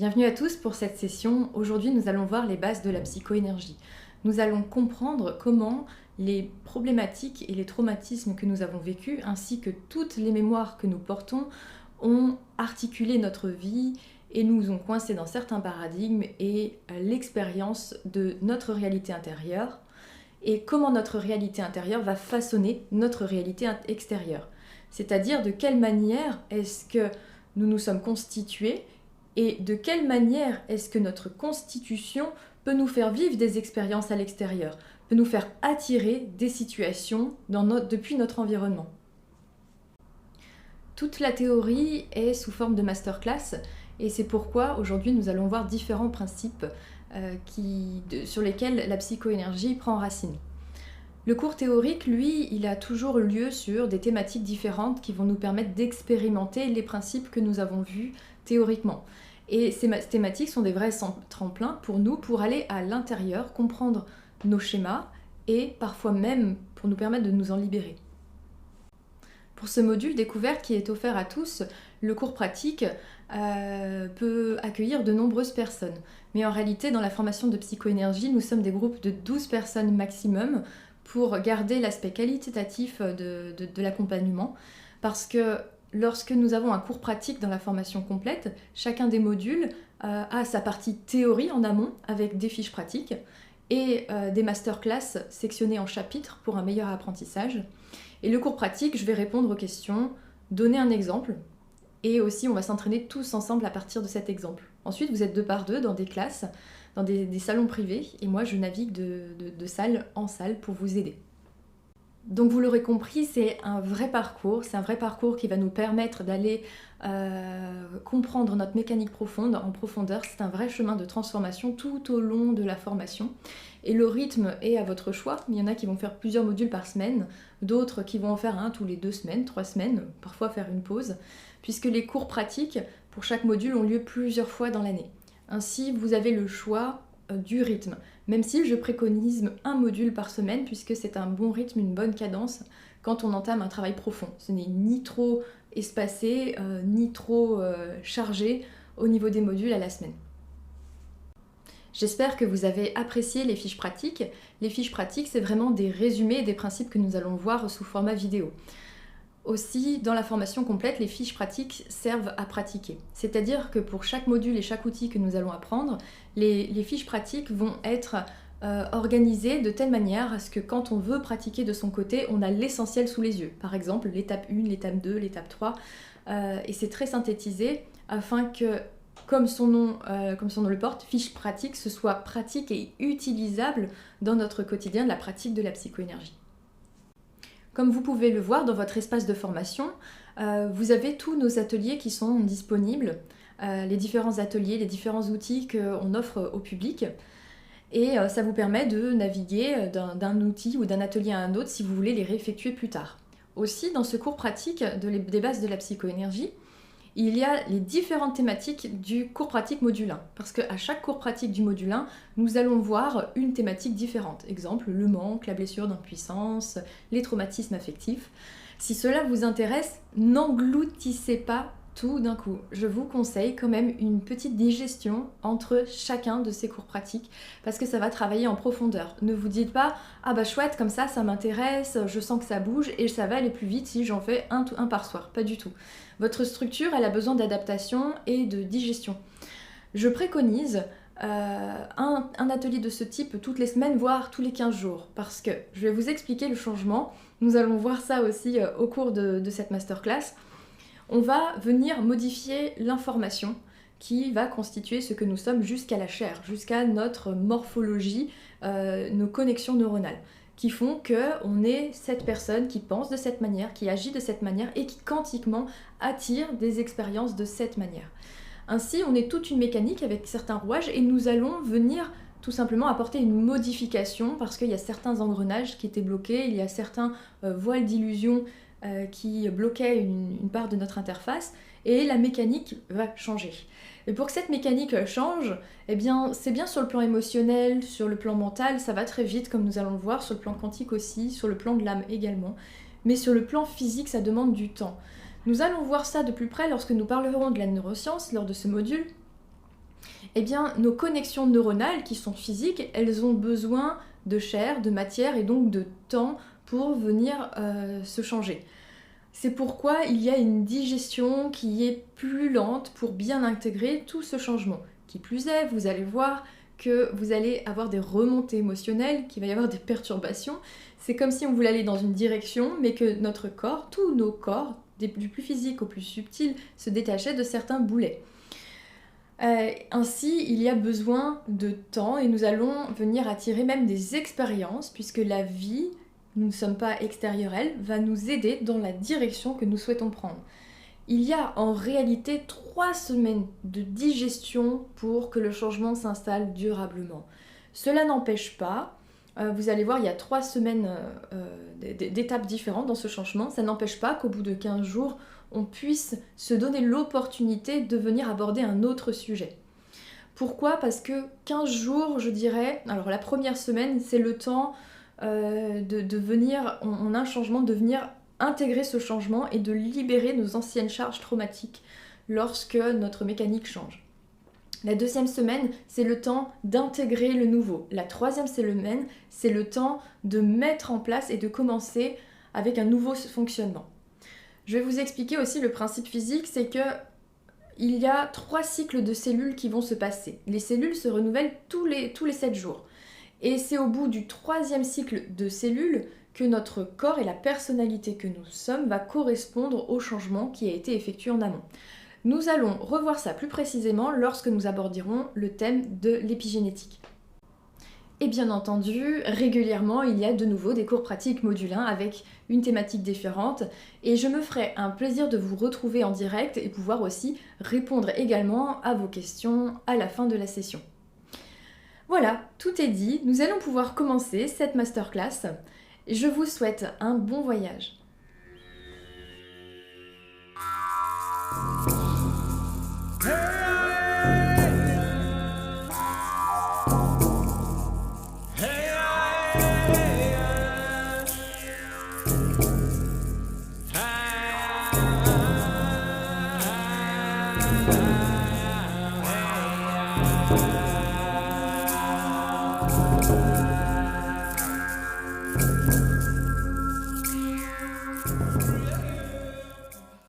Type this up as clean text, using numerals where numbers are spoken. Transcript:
Bienvenue à tous pour cette session. Aujourd'hui, nous allons voir les bases de la psychoénergie. Nous allons comprendre comment les problématiques et les traumatismes que nous avons vécus, ainsi que toutes les mémoires que nous portons, ont articulé notre vie et nous ont coincés dans certains paradigmes et l'expérience de notre réalité intérieure et comment notre réalité intérieure va façonner notre réalité extérieure. C'est-à-dire de quelle manière est-ce que nous nous sommes constitués et de quelle manière est-ce que notre constitution peut nous faire vivre des expériences à l'extérieur, peut nous faire attirer des situations depuis notre environnement. Toute la théorie est sous forme de masterclass et c'est pourquoi aujourd'hui nous allons voir différents principes sur lesquels la psychoénergie prend racine. Le cours théorique, lui, il a toujours lieu sur des thématiques différentes qui vont nous permettre d'expérimenter les principes que nous avons vus théoriquement. Et ces thématiques sont des vrais tremplins pour nous, pour aller à l'intérieur, comprendre nos schémas et parfois même pour nous permettre de nous en libérer. Pour ce module découverte qui est offert à tous, le cours pratique peut accueillir de nombreuses personnes. Mais en réalité, dans la formation de psychoénergie, nous sommes des groupes de 12 personnes maximum pour garder l'aspect qualitatif de l'accompagnement. Parce que lorsque nous avons un cours pratique dans la formation complète, chacun des modules a sa partie théorie en amont avec des fiches pratiques et des masterclass sectionnées en chapitres pour un meilleur apprentissage. Et le cours pratique, je vais répondre aux questions, donner un exemple et aussi on va s'entraîner tous ensemble à partir de cet exemple. Ensuite, vous êtes 2 par 2 dans des classes, dans des salons privés et moi je navigue de salle en salle pour vous aider. Donc vous l'aurez compris, c'est un vrai parcours qui va nous permettre d'aller comprendre notre mécanique profonde en profondeur. C'est un vrai chemin de transformation tout au long de la formation. Et le rythme est à votre choix. Il y en a qui vont faire plusieurs modules par semaine, d'autres qui vont en faire un tous les 2 semaines, 3 semaines, parfois faire une pause, puisque les cours pratiques pour chaque module ont lieu plusieurs fois dans l'année. Ainsi, vous avez le choix du rythme, même si je préconise un module par semaine puisque c'est un bon rythme, une bonne cadence quand on entame un travail profond. Ce n'est ni trop espacé, ni trop chargé au niveau des modules à la semaine. J'espère que vous avez apprécié les fiches pratiques. Les fiches pratiques, c'est vraiment des résumés des principes que nous allons voir sous format vidéo. Aussi, dans la formation complète, les fiches pratiques servent à pratiquer. C'est-à-dire que pour chaque module et chaque outil que nous allons apprendre, les fiches pratiques vont être organisées de telle manière à ce que quand on veut pratiquer de son côté, on a l'essentiel sous les yeux. Par exemple, l'étape 1, l'étape 2, l'étape 3. Et c'est très synthétisé afin que, comme son nom le porte, fiche pratique, ce soit pratique et utilisable dans notre quotidien de la pratique de la psychoénergie. Comme vous pouvez le voir dans votre espace de formation, vous avez tous nos ateliers qui sont disponibles, les différents ateliers, les différents outils qu'on offre au public. Et ça vous permet de naviguer d'un outil ou d'un atelier à un autre si vous voulez les réeffectuer plus tard. Aussi, dans ce cours pratique des bases de la psychoénergie, il y a les différentes thématiques du cours pratique module 1. Parce qu'à chaque cours pratique du module 1, nous allons voir une thématique différente. Exemple, le manque, la blessure d'impuissance, les traumatismes affectifs. Si cela vous intéresse, n'engloutissez pas tout d'un coup. Je vous conseille quand même une petite digestion entre chacun de ces cours pratiques parce que ça va travailler en profondeur. Ne vous dites pas « Ah bah chouette, comme ça m'intéresse, je sens que ça bouge et ça va aller plus vite si j'en fais un par soir ». Pas du tout. Votre structure, elle a besoin d'adaptation et de digestion. Je préconise un atelier de ce type toutes les semaines, voire tous les 15 jours parce que je vais vous expliquer le changement. Nous allons voir ça aussi au cours de cette masterclass. On va venir modifier l'information qui va constituer ce que nous sommes jusqu'à la chair, jusqu'à notre morphologie, nos connexions neuronales, qui font qu'on est cette personne qui pense de cette manière, qui agit de cette manière et qui quantiquement attire des expériences de cette manière. Ainsi, on est toute une mécanique avec certains rouages et nous allons venir tout simplement apporter une modification parce qu'il y a certains engrenages qui étaient bloqués, il y a certains voiles d'illusion qui bloquait une part de notre interface et la mécanique va changer. Et pour que cette mécanique change, eh bien, c'est bien sur le plan émotionnel, sur le plan mental, ça va très vite comme nous allons le voir, sur le plan quantique aussi, sur le plan de l'âme également. Mais sur le plan physique, ça demande du temps. Nous allons voir ça de plus près lorsque nous parlerons de la neuroscience lors de ce module. Eh bien, nos connexions neuronales qui sont physiques, elles ont besoin de chair, de matière et donc de temps pour venir se changer. C'est pourquoi il y a une digestion qui est plus lente pour bien intégrer tout ce changement. Qui plus est, vous allez voir que vous allez avoir des remontées émotionnelles, qu'il va y avoir des perturbations. C'est comme si on voulait aller dans une direction, mais que notre corps, tous nos corps, du plus physique au plus subtil, se détachaient de certains boulets. Ainsi, il y a besoin de temps et nous allons venir attirer même des expériences, puisque la vie, nous ne sommes pas extérieurs à elle, va nous aider dans la direction que nous souhaitons prendre. Il y a en réalité 3 semaines de digestion pour que le changement s'installe durablement. Cela n'empêche pas, vous allez voir, il y a 3 semaines d'étapes différentes dans ce changement, ça n'empêche pas qu'au bout de 15 jours, on puisse se donner l'opportunité de venir aborder un autre sujet. Pourquoi ? Parce que 15 jours, je dirais, alors la première semaine, c'est le temps de venir, on a un changement, de venir intégrer ce changement et de libérer nos anciennes charges traumatiques lorsque notre mécanique change. La deuxième semaine, c'est le temps d'intégrer le nouveau. La troisième semaine, c'est le temps de mettre en place et de commencer avec un nouveau fonctionnement. Je vais vous expliquer aussi le principe physique, c'est que il y a 3 cycles de cellules qui vont se passer. Les cellules se renouvellent tous les 7 jours. Et c'est au bout du 3e cycle de cellules que notre corps et la personnalité que nous sommes va correspondre au changement qui a été effectué en amont. Nous allons revoir ça plus précisément lorsque nous aborderons le thème de l'épigénétique. Et bien entendu, régulièrement, il y a de nouveau des cours pratiques module 1 avec une thématique différente et je me ferai un plaisir de vous retrouver en direct et pouvoir aussi répondre également à vos questions à la fin de la session. Voilà, tout est dit, nous allons pouvoir commencer cette masterclass. Je vous souhaite un bon voyage.